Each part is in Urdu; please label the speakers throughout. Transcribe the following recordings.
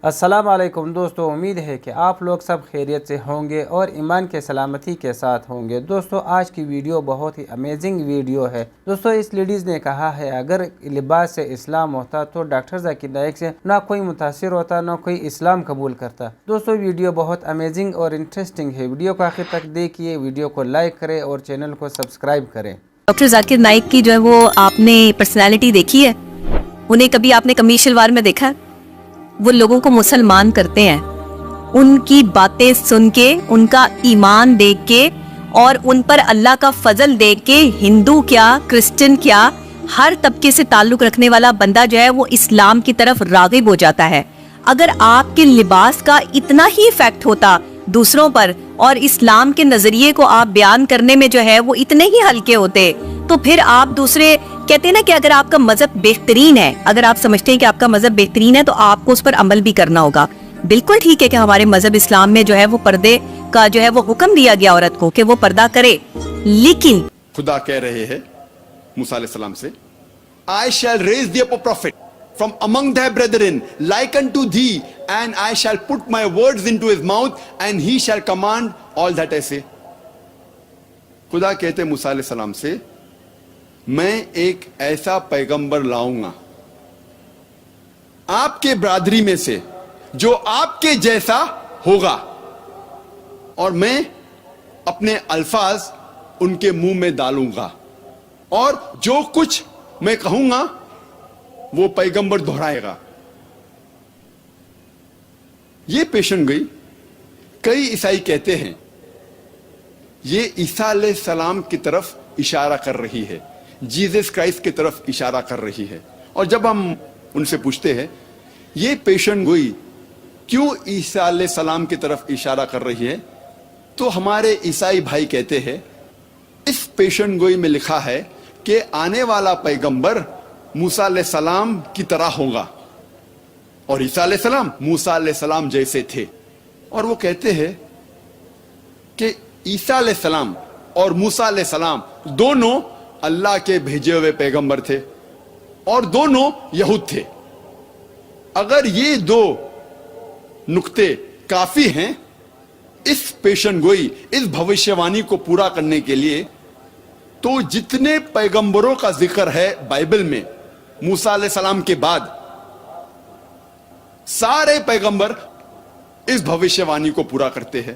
Speaker 1: السلام علیکم دوستو، امید ہے کہ آپ لوگ سب خیریت سے ہوں گے اور ایمان کے سلامتی کے ساتھ ہوں گے۔ دوستو آج کی ویڈیو بہت ہی امیزنگ ویڈیو ہے۔ دوستو اس لیڈیز نے کہا ہے اگر لباس سے اسلام ہوتا تو ڈاکٹر ذاکر نائک سے نہ کوئی متاثر ہوتا نہ کوئی اسلام قبول کرتا۔ دوستو ویڈیو بہت امیزنگ اور انٹرسٹنگ ہے، ویڈیو کو آخر تک دیکھیے، ویڈیو کو لائک کریں اور چینل کو سبسکرائب کریں۔
Speaker 2: ڈاکٹر ذاکر نائک کی جو ہے وہ آپ نے پرسنالٹی دیکھی ہے؟ انہیں کبھی آپ نے کمیز شلوار میں دیکھا؟ وہ لوگوں کو مسلمان کرتے ہیں، ان کی باتیں سن کے، ان کا ایمان دیکھ کے اور ان پر اللہ کا فضل دیکھ کے ہندو کیا کرسچن کیا ہر طبقے سے تعلق رکھنے والا بندہ جو ہے وہ اسلام کی طرف راغب ہو جاتا ہے۔ اگر آپ کے لباس کا اتنا ہی ایفیکٹ ہوتا دوسروں پر اور اسلام کے نظریے کو آپ بیان کرنے میں جو ہے وہ اتنے ہی ہلکے ہوتے تو پھر آپ دوسرے کہتے ہیں نا کہ اگر آپ کا مذہب بہترین ہے، اگر آپ سمجھتے ہیں کہ آپ کا مذہب بہترین ہے تو آپ کو اس پر عمل بھی کرنا ہوگا۔ بالکل ٹھیک ہے کہ ہمارے مذہب اسلام میں جو ہے وہ پردے کا جو ہے وہ حکم دیا گیا عورت کو کہ وہ پردہ کرے، لیکن
Speaker 3: خدا کہہ رہے ہیں موسیٰ علیہ السلام سے I shall raise thee up a prophet from among thy brethren like unto thee, and I shall put my words into his mouth and he shall command all that I say۔ خدا کہتے ہیں موسیٰ علیہ السلام سے میں ایک ایسا پیغمبر لاؤں گا آپ کے برادری میں سے جو آپ کے جیسا ہوگا، اور میں اپنے الفاظ ان کے منہ میں ڈالوں گا، اور جو کچھ میں کہوں گا وہ پیغمبر دہرائے گا۔ یہ پیشن گوئی کئی عیسائی کہتے ہیں یہ عیسیٰ علیہ السلام کی طرف اشارہ کر رہی ہے، جیزس کرائسٹ کی طرف اشارہ کر رہی ہے۔ اور جب ہم ان سے پوچھتے ہیں یہ پیشن گوئی کیوں عیسیٰ علیہ السلام کی طرف اشارہ کر رہی ہے، تو ہمارے عیسائی بھائی کہتے ہیں اس پیشن گوئی میں لکھا ہے کہ آنے والا پیغمبر موسیٰ علیہ السلام کی طرح ہوگا، اور عیسیٰ علیہ السلام موسیٰ علیہ السلام جیسے تھے۔ اور وہ کہتے ہیں کہ عیسیٰ علیہ السلام اور موسیٰ علیہ السلام دونوں اللہ کے بھیجے ہوئے پیغمبر تھے اور دونوں یہود تھے۔ اگر یہ دو نقطے کافی ہیں اس پیشن گوئی، اس بھوشیوانی کو پورا کرنے کے لیے، تو جتنے پیغمبروں کا ذکر ہے بائبل میں موسیٰ علیہ السلام کے بعد، سارے پیغمبر اس بھوشیوانی کو پورا کرتے ہیں۔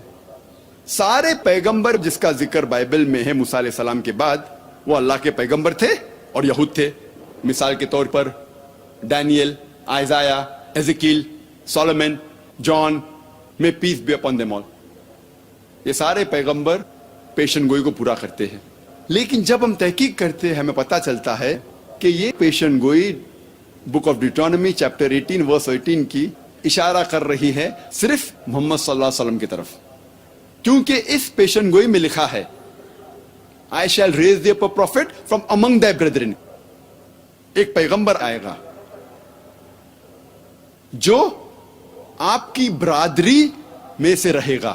Speaker 3: سارے پیغمبر جس کا ذکر بائبل میں ہے موسیٰ علیہ السلام کے بعد وہ اللہ کے پیغمبر تھے اور یہود تھے۔ مثال کے طور پر Daniel, آئزایا، ایزیکیل، Solomon, John, may peace be upon them all, یہ سارے پیغمبر پیشن گوئی کو پورا کرتے ہیں۔ لیکن جب ہم تحقیق کرتے ہیں ہمیں پتہ چلتا ہے کہ یہ پیشن گوئی بک آف ڈیوٹرانومی چیپٹر 18 ورس 18 کی اشارہ کر رہی ہے صرف محمد صلی اللہ علیہ وسلم کی طرف، کیونکہ اس پیشن گوئی میں لکھا ہے I shall raise thee up a prophet from among thy brethren۔ ایک پیغمبر آئے گا جو آپ کی برادری میں سے رہے گا،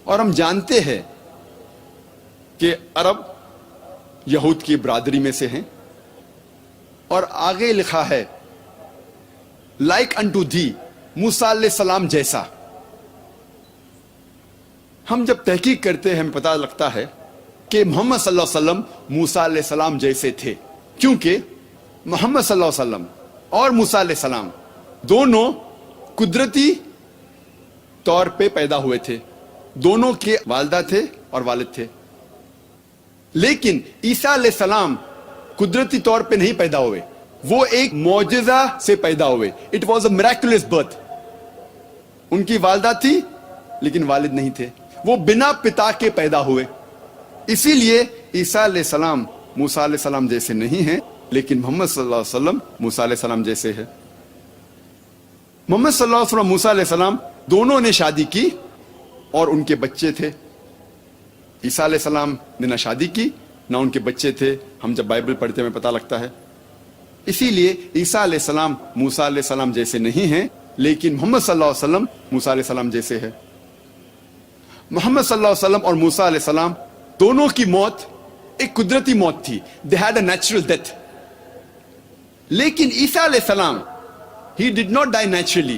Speaker 3: اور ہم جانتے ہیں کہ عرب یہود کی برادری میں سے ہیں۔ اور آگے لکھا ہے like unto thee، موسیٰ علیہ السلام جیسا۔ ہم جب تحقیق کرتے ہیں ہمیں پتہ لگتا ہے کہ محمد صلی اللہ علیہ وسلم موسیٰ علیہ السلام جیسے تھے، کیونکہ محمد صلی اللہ علیہ وسلم اور موسیٰ علیہ السلام دونوں قدرتی طور پہ پیدا ہوئے تھے، دونوں کے والدہ تھے اور والد تھے۔ لیکن عیسیٰ علیہ السلام قدرتی طور پہ نہیں پیدا ہوئے، وہ ایک معجزہ سے پیدا ہوئے۔ It was a miraculous birth. ان کی والدہ تھی لیکن والد نہیں تھے، وہ بنا پتا کے پیدا ہوئے۔ اسی لیے عیسیٰ علیہ السلام موسیٰ علیہ السلام جیسے نہیں ہیں، لیکن محمد صلی اللہ علیہ وسلم موسیٰ علیہ السلام جیسے ہے۔ محمد صلی اللہ علیہ وسلم موسیٰ علیہ السلام دونوں نے شادی کی اور ان کے بچے تھے۔ عیسیٰ علیہ السلام نے نہ شادی کی نہ ان کے بچے تھے، ہم جب بائبل پڑھتے ہیں ہمیں پتہ لگتا ہے۔ اسی لیے عیسیٰ علیہ السلام موسیٰ علیہ السلام جیسے نہیں ہیں، لیکن محمد صلی اللہ علیہ وسلم موسیٰ علیہ السلام جیسے ہے۔ محمد صلی اللہ علیہ وسلم اور موسیٰ علیہ السلام دونوں کی موت ایک قدرتی موت تھی، they had a natural death۔ لیکن عیسیٰ علیہ السلام he did not die naturally،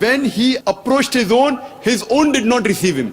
Speaker 3: When he approached his own did not receive him.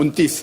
Speaker 3: 29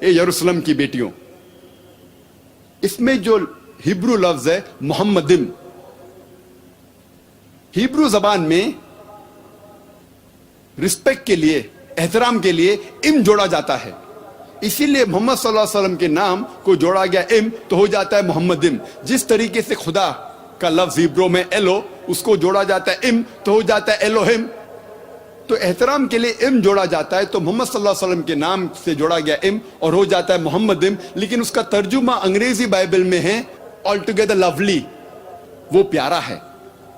Speaker 3: اے یروشلم کی بیٹیوں. اس میں جو ہیبرو لفظ ہے محمدم، ہیبرو زبان میں رسپیکٹ کے لیے، احترام کے لیے ام جوڑا جاتا ہے. اسی لیے محمد صلی اللہ علیہ وسلم کے نام کو جوڑا گیا ام تو ہو جاتا ہے محمدم. جس طریقے سے خدا کا لفظ ہیبرو میں ایلو، اس کو جوڑا جاتا ہے ام تو ہو جاتا ہے ایلوہم. تو احترام کے لیے ام جوڑا جاتا ہے، تو محمد صلی اللہ علیہ وسلم کے نام سے جوڑا گیا ام اور ہو جاتا ہے محمدم. لیکن اس کا ترجمہ انگریزی بائبل میں ہے آل ٹوگیدر لولی، وہ پیارا ہے.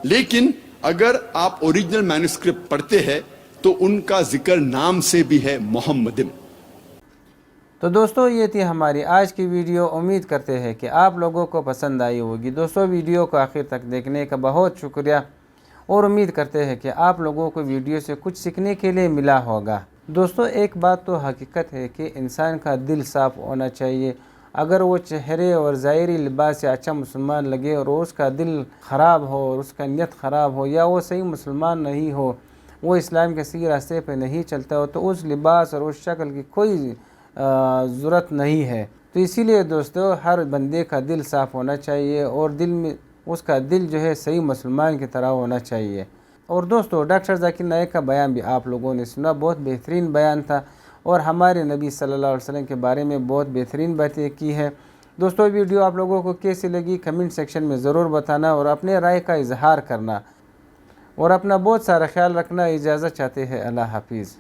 Speaker 3: لیکن اگر آپ اوریجنل مینوسکرپٹ پڑھتے ہیں تو ان کا ذکر نام سے بھی ہے محمدم.
Speaker 1: تو دوستو یہ تھی ہماری آج کی ویڈیو. امید کرتے ہیں کہ آپ لوگوں کو پسند آئی ہوگی. دوستو ویڈیو کو آخر تک دیکھنے کا بہت شکریہ، اور امید کرتے ہیں کہ آپ لوگوں کو ویڈیو سے کچھ سیکھنے کے لیے ملا ہوگا. دوستو ایک بات تو حقیقت ہے کہ انسان کا دل صاف ہونا چاہیے. اگر وہ چہرے اور ظاہری لباس سے اچھا مسلمان لگے اور اس کا دل خراب ہو اور اس کا نیت خراب ہو، یا وہ صحیح مسلمان نہیں ہو، وہ اسلام کے صحیح راستے پہ نہیں چلتا ہو، تو اس لباس اور اس شکل کی کوئی ضرورت نہیں ہے. تو اسی لیے دوستو ہر بندے کا دل صاف ہونا چاہیے، اور دل میں اس کا دل جو ہے صحیح مسلمان کی طرح ہونا چاہیے. اور دوستو ڈاکٹر ذاکر نائک کا بیان بھی آپ لوگوں نے سنا، بہت بہترین بیان تھا، اور ہمارے نبی صلی اللہ علیہ وسلم کے بارے میں بہت بہترین باتیں کی ہے. دوستو ویڈیو آپ لوگوں کو کیسی لگی کمنٹ سیکشن میں ضرور بتانا، اور اپنے رائے کا اظہار کرنا، اور اپنا بہت سارا خیال رکھنا. اجازت چاہتے ہیں. اللہ حافظ.